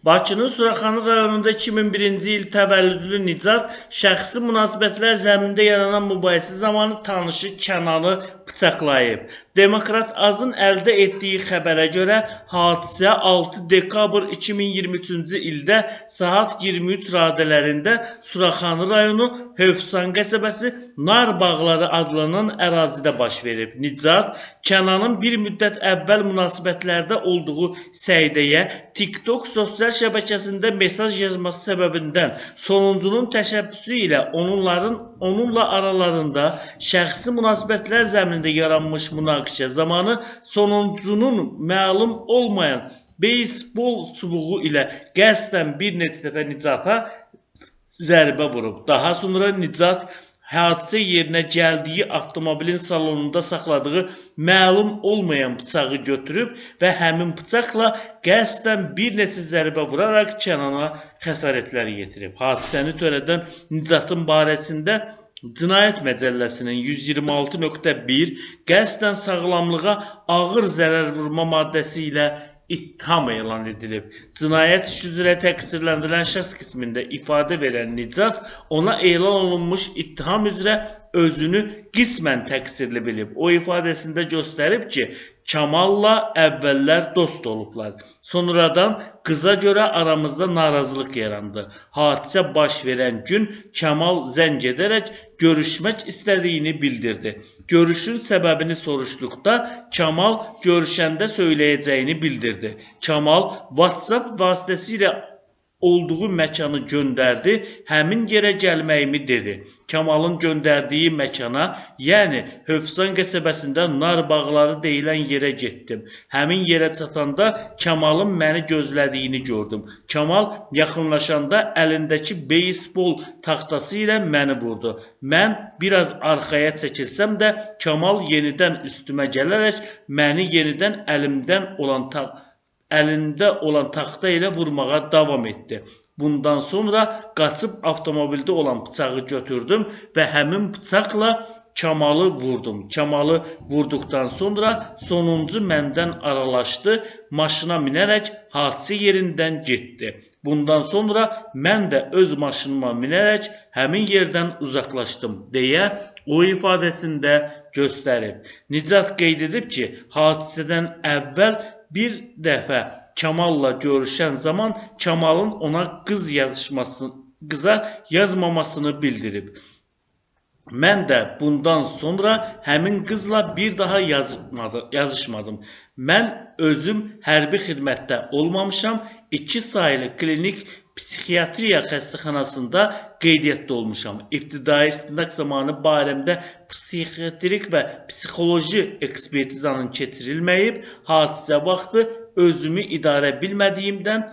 Bakının Suraxanı rayonunda 2001-ci il təvəllüdlü Nicat şəxsi münasibətlər zəminində yaranan mübahisə zamanı tanışı Kənanı bıçaqlayıb. Demokrat Azın əldə etdiyi xəbərə görə hadisə 6 dekabr 2023-cü ildə saat 23 radələrində Suraxanı rayonu Hövsan qəsəbəsi Nar Bağları adlanan ərazidə baş verib. Nicat Kənanın bir müddət əvvəl münasibətlərdə olduğu Səidəyə TikTok sosial şəbəkəsində mesaj yazması səbəbindən sonuncunun təşəbbüsü ilə onunla aralarında şəxsi münasibətlər zəminində yaranmış münaqişə zamanı sonuncunun məlum olmayan beysbol çubuğu ilə qəsdən bir neçə dəfə Nicata zərbə vurub. Daha sonra Nicat hadisə yerinə gəldiyi avtomobilin salonunda saxladığı məlum olmayan bıçağı götürüb və həmin bıçaqla qəsdən bir neçə zərbə vuraraq Kənana xəsarətlər yetirib. Hadisəni törədən Nicatın barəsində Cinayət Məcəlləsinin 126.1 qəsdən sağlamlığa ağır zərər vurma maddəsi ilə ittiham elan edilib. Cinayət işi üzrə təqsirləndirilən şəxs qismində ifadə verən Nicat ona elan olunmuş ittiham üzrə özünü qismən təqsirli bilib. O ifadəsində göstərib ki, Kamalla əvvəllər dost olublar. Sonradan qıza görə aramızda narazılıq yarandı. Hadisə baş verən gün Kamal zəng edərək görüşmək istədiyini bildirdi. Görüşün səbəbini soruşduqda Kamal görüşəndə söyləyəcəyini bildirdi. Kamal WhatsApp vasitəsilə olduğu məkanı göndərdi, həmin yerə gəlməyimi dedi. Kamalın göndərdiyi məkana, yəni Hövsan qəsəbəsində Nar Bağları deyilən yerə getdim. Həmin yerə çatanda Kamalın məni gözlədiyini gördüm. Kamal yaxınlaşanda əlindəki beysbol taxtası ilə məni vurdu. Mən biraz arxaya çəkilsəm də Kamal yenidən üstümə gələrək məni yenidən əlində olan taxta ilə vurmağa davam etdi. Bundan sonra qaçıb avtomobildə olan bıçağı götürdüm və həmin bıçaqla Kamalı vurdum. Kamalı vurduqdan sonra sonuncu məndən aralaşdı, maşına minərək hadisə yerindən getdi. Bundan sonra mən də öz maşınıma minərək həmin yerdən uzaqlaşdım deyə o ifadəsində göstərib. Nicat qeyd edib ki, hadisədən əvvəl bir dəfə Kamalla görüşən zaman Kamalın ona qıza yazmamasını bildirib. Mən də bundan sonra həmin qızla bir daha yazışmadım. Mən özüm hərbi xidmətdə olmamışam, 2 saylı klinik psixiatriya xəstəxanasında qeydiyyatda olmuşam. İbtidai istinaq zamanı barəmdə psixiatrik və psixoloji ekspertizanın keçirilməyib, hadisə vaxtı özümü idarə bilmədiyimdən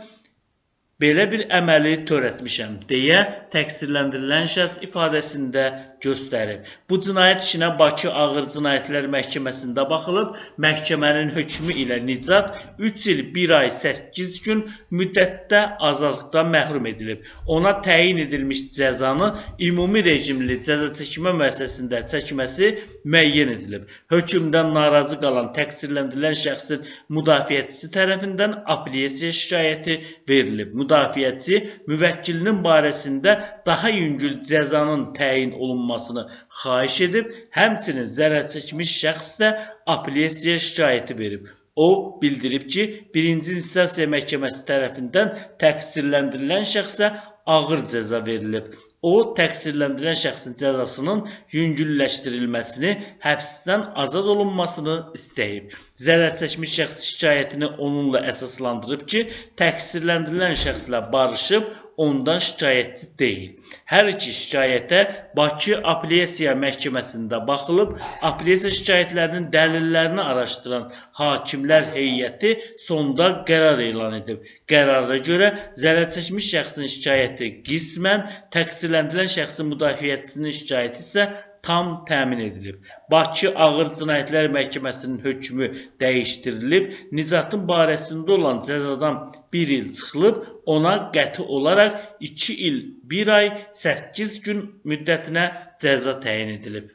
belə bir əməli törətmişəm deyə təqsirləndirilən şəxs ifadəsində göstərib. Bu cinayət işinə Bakı Ağır Cinayətlər Məhkəməsində baxılıb. Məhkəmənin hökmü ilə Nicat 3 il 1 ay 8 gün müddətdə azadlıqdan məhrum edilib. Ona təyin edilmiş cəzanı ümumi rejimli cəza çəkmə müəssisəsində çəkməsi müəyyən edilib. Hökmdən narazı qalan təqsirləndirilən şəxsin müdafiəçisi tərəfindən apellyasiya şikayəti verilib. Müdafiəçi müvəkkilinin barəsində daha yüngül cəzanın təyin olunmasını xahiş edib, həmçinin zərər çəkmiş şəxs də apellyasiya şikayəti verib. O bildirib ki, 1-ci instansiya məhkəməsi tərəfindən təqsirləndirilən şəxsə ağır cəza verilib. O, təqsirləndirilən şəxsin cəzasının yüngülləşdirilməsini, həbsdən azad olunmasını istəyib. Zərər çəkmiş şəxs şikayətini onunla əsaslandırıb ki, təqsirləndirilən şəxslə barışıb, ondan şikayətçi deyil. Hər iki şikayətə Bakı Apellyasiya Məhkəməsində baxılıb, apellyasiya şikayətlərinin dəlillərini araşdıran hakimlər heyəti sonda qərar elan edib. Qərara görə zərər çəkmiş şəxsin şikayəti qismən, təqsirləndirilən şəxsin müdafiəçisinin şikayəti isə tam təmin edilib. Bakı Ağır Cinayətlər Məhkəməsinin hökmü dəyişdirilib, Nicatın barəsində olan cəzadan 1 il çıxılıb, ona qəti olaraq 2 il 1 ay 8 gün müddətinə cəza təyin edilib.